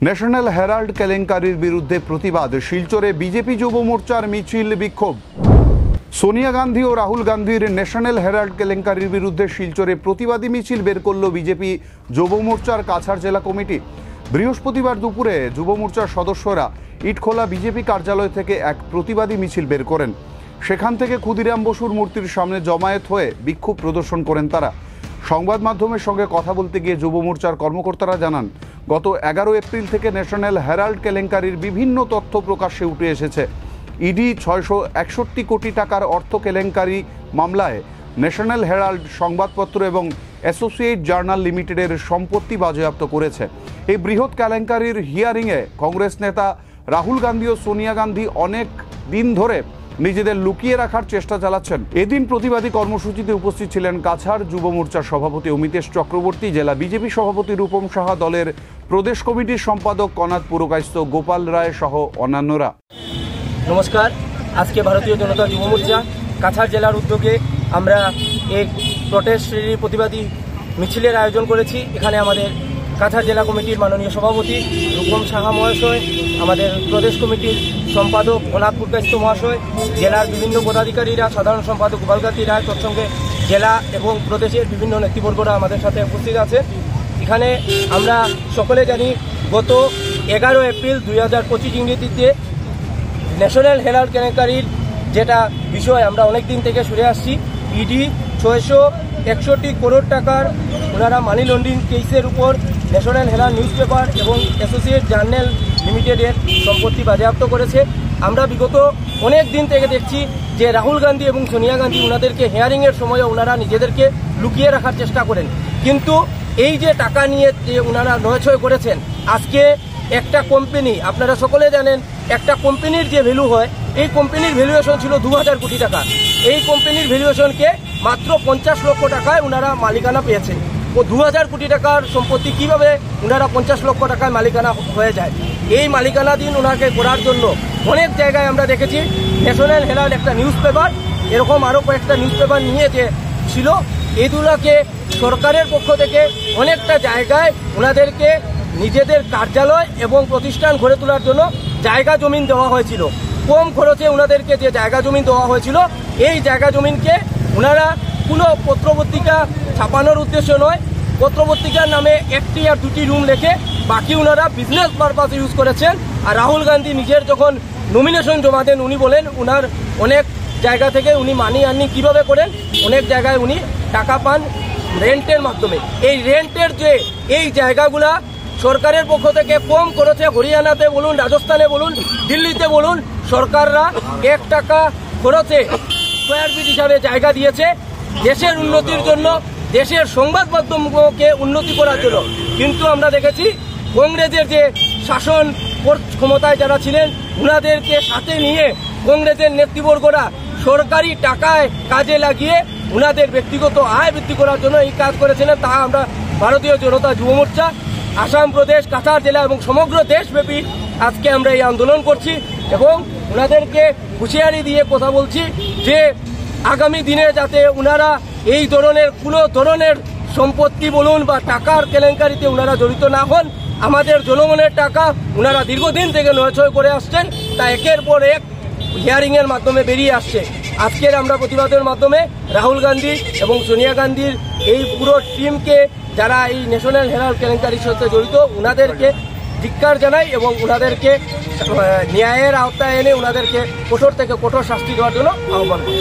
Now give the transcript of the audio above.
National Herald কেলেঙ্কারির বিরুদ্ধে প্রতিবাদ শিলচরে বিজেপি যুব মোর্চার মিছিল বিক্ষোভ। সোনিয়া গান্ধী ও রাহুল গান্ধীর ন্যাশনাল হেরাল্ড কেলেঙ্কারির বিরুদ্ধে শিলচরে প্রতিবাদী মিছিল বের করল বিজেপি যুব মোর্চার কাছাড় জেলা কমিটি। বৃহস্পতিবার দুপুরে যুব মোর্চার সদস্যরা ইটখোলা বিজেপি কার্যালয় থেকে এক প্রতিবাদী মিছিল বের করেন। সেখান থেকে ক্ষুদিরাম বসুর মূর্তির সামনে জমায়েত হয়ে বিক্ষোভ প্রদর্শন করেন তারা। সংবাদ মাধ্যমের সঙ্গে কথা বলতে গিয়ে যুব মোর্চার কর্মকর্তারা জানান, গত 11 এপ্রিল থেকে ন্যাশনাল হেরাল্ড কেলেঙ্কারির বিভিন্ন তথ্য প্রকাশ্যে উঠে এসেছে। ইডি 661 কোটি টাকার অর্থ কেলেঙ্কারি মামলায় ন্যাশনাল হেরাল্ড সংবাদপত্র এবং অ্যাসোসিয়েট জার্নাল লিমিটেডের সম্পত্তি বাজেয়াপ্ত করেছে। এই বৃহৎ কেলেঙ্কারির হিয়ারিংয়ে কংগ্রেস নেতা রাহুল গান্ধী ও সোনিয়া গান্ধী অনেক দিন ধরে নিজেদের লুকিয়ে রাখার চেষ্টা চালাচ্ছেন। এদিন প্রতিবাদী কর্মসূচিতে উপস্থিত ছিলেন কাছাড় যুব মোর্চার সভাপতি অমিতেশ চক্রবর্তী, জেলা বিজেপি সভাপতি রূপম সাহা, দলের প্রদেশ কমিটির সম্পাদক কনাদ পুরকায়স্থ, গোপাল রায় সহ অন্যান্যরা। নমস্কার। আজকে ভারতীয় জনতা যুব মোর্চা কাছাড় জেলার উদ্যোগে আমরা এক প্রটেস্ট প্রতিবাদী মিছিলের আয়োজন করেছি। এখানে আমাদের কাছাড় জেলা কমিটির মাননীয় সভাপতি রূপম সাহা মহাশয়, আমাদের প্রদেশ কমিটির সম্পাদক কনাদ পুরকায়স্থ মহাশয়, জেলার বিভিন্ন পদাধিকারীরা, সাধারণ সম্পাদক গোপাল রায়, তৎসঙ্গে জেলা এবং প্রদেশের বিভিন্ন নেতৃবর্গরা আমাদের সাথে উপস্থিত আছে। এখানে আমরা সকলে জানি, গত 11 এপ্রিল 2025 ইংরেজিতে ন্যাশনাল হেরাল্ড কেলেঙ্কারির যেটা বিষয় আমরা অনেক দিন থেকে শুনে আসছি, ইডি 661 কোটি টাকার ওনারা মানি লন্ডারিং কেসের উপর ন্যাশনাল হেরাল্ড নিউজ পেপার এবং অ্যাসোসিয়েট জার্নাল লিমিটেডের সম্পত্তি বাজেয়াপ্ত করেছে। আমরা বিগত অনেক দিন থেকে দেখছি যে রাহুল গান্ধী এবং সোনিয়া গান্ধী ওনাদেরকে হিয়ারিংয়ের সময় ওনারা নিজেদেরকে লুকিয়ে রাখার চেষ্টা করেন, কিন্তু এই যে টাকা নিয়ে যে ওনারা নয়ছয় করেছেন, আজকে একটা কোম্পানি, আপনারা সকলে জানেন, একটা কোম্পানির যে ভ্যালু হয়, এই কোম্পানির ভ্যালুয়েশন ছিল 2000 কোটি টাকা। এই কোম্পানির ভ্যালুয়েশনকে মাত্র 50 লক্ষ টাকায় ওনারা মালিকানা পেয়েছেন। ও 2000 কোটি টাকার সম্পত্তি কিভাবে ওনারা 50 লক্ষ টাকায় মালিকানা হয়ে যায়? এই মালিকানাধীন ওনাকে করার জন্য অনেক জায়গায় আমরা দেখেছি ন্যাশনাল হেরাল্ড একটা নিউজ পেপার, এরকম আরও কয়েকটা নিউজ পেপার নিয়ে যে ছিল, এগুলোকে সরকারের পক্ষ থেকে অনেকটা জায়গায় ওনাদেরকে নিজেদের কার্যালয় এবং প্রতিষ্ঠান গড়ে তোলার জন্য জায়গা জমিন দেওয়া হয়েছিল। কম খরচে ওনাদেরকে যে জায়গা জমিন দেওয়া হয়েছিল, এই জায়গা জমিনকে ওনারা কোনো পত্রপত্রিকা ছাপানোর উদ্দেশ্য নয়, পত্রপত্রিকার নামে 1টি আর 2টি রুম রেখে বাকি ওনারা বিজনেস পারপাসে ইউজ করেছেন। আর রাহুল গান্ধী নিজের যখন নমিনেশন জমা দেন, উনি বলেন ওনার অনেক জায়গা থেকে উনি মানি আর্নিং কীভাবে করেন, অনেক জায়গায় উনি টাকা পান রেন্টের মাধ্যমে। এই রেন্টের যে এই জায়গাগুলা সরকারের পক্ষ থেকে কম খরচে হরিয়ানাতে বলুন, রাজস্থানে বলুন, দিল্লিতে বলুন, সরকাররা 1 টাকা খরচে স্কোয়ার ফিট হিসাবে জায়গা দিয়েছে দেশের উন্নতির জন্য, দেশের সংবাদ মাধ্যমকে উন্নতি করার জন্য। কিন্তু আমরা দেখেছি কংগ্রেসের যে শাসন ক্ষমতায় যারা ছিলেন, ওনাদেরকে সাথে নিয়ে কংগ্রেসের নেতৃবর্গরা সরকারি টাকায় কাজে লাগিয়ে ওনাদের ব্যক্তিগত আয় বৃদ্ধি করার জন্য এই কাজ করেছিলেন। তা আমরা ভারতীয় জনতা যুব মোর্চা আসাম প্রদেশ, কাছাড় জেলা এবং সমগ্র দেশব্যাপী আজকে আমরা এই আন্দোলন করছি এবং ওনাদেরকে হুঁশিয়ারি দিয়ে কথা বলছি যে আগামী দিনে যাতে ওনারা এই ধরনের কোনো ধরনের সম্পত্তি বলুন বা টাকার কেলেঙ্কারিতে ওনারা জড়িত না হন। আমাদের জনগণের টাকা ওনারা দীর্ঘদিন থেকে নয়ছয় করে আসছেন, তা একের পর এক হিয়ারিংয়ের মাধ্যমে বেরিয়ে আসছে। আজকের আমরা প্রতিবাদের মাধ্যমে রাহুল গান্ধী এবং সোনিয়া গান্ধীর এই পুরো টিমকে, যারা এই ন্যাশনাল হেরাল্ড কেলেঙ্কারির সাথে জড়িত, ওনাদেরকে ধিক্কার জানাই এবং ওনাদেরকে ন্যায়ের আওতায় এনে ওনাদেরকে কঠোর থেকে কঠোর শাস্তি দেওয়ার জন্য আহ্বান করি।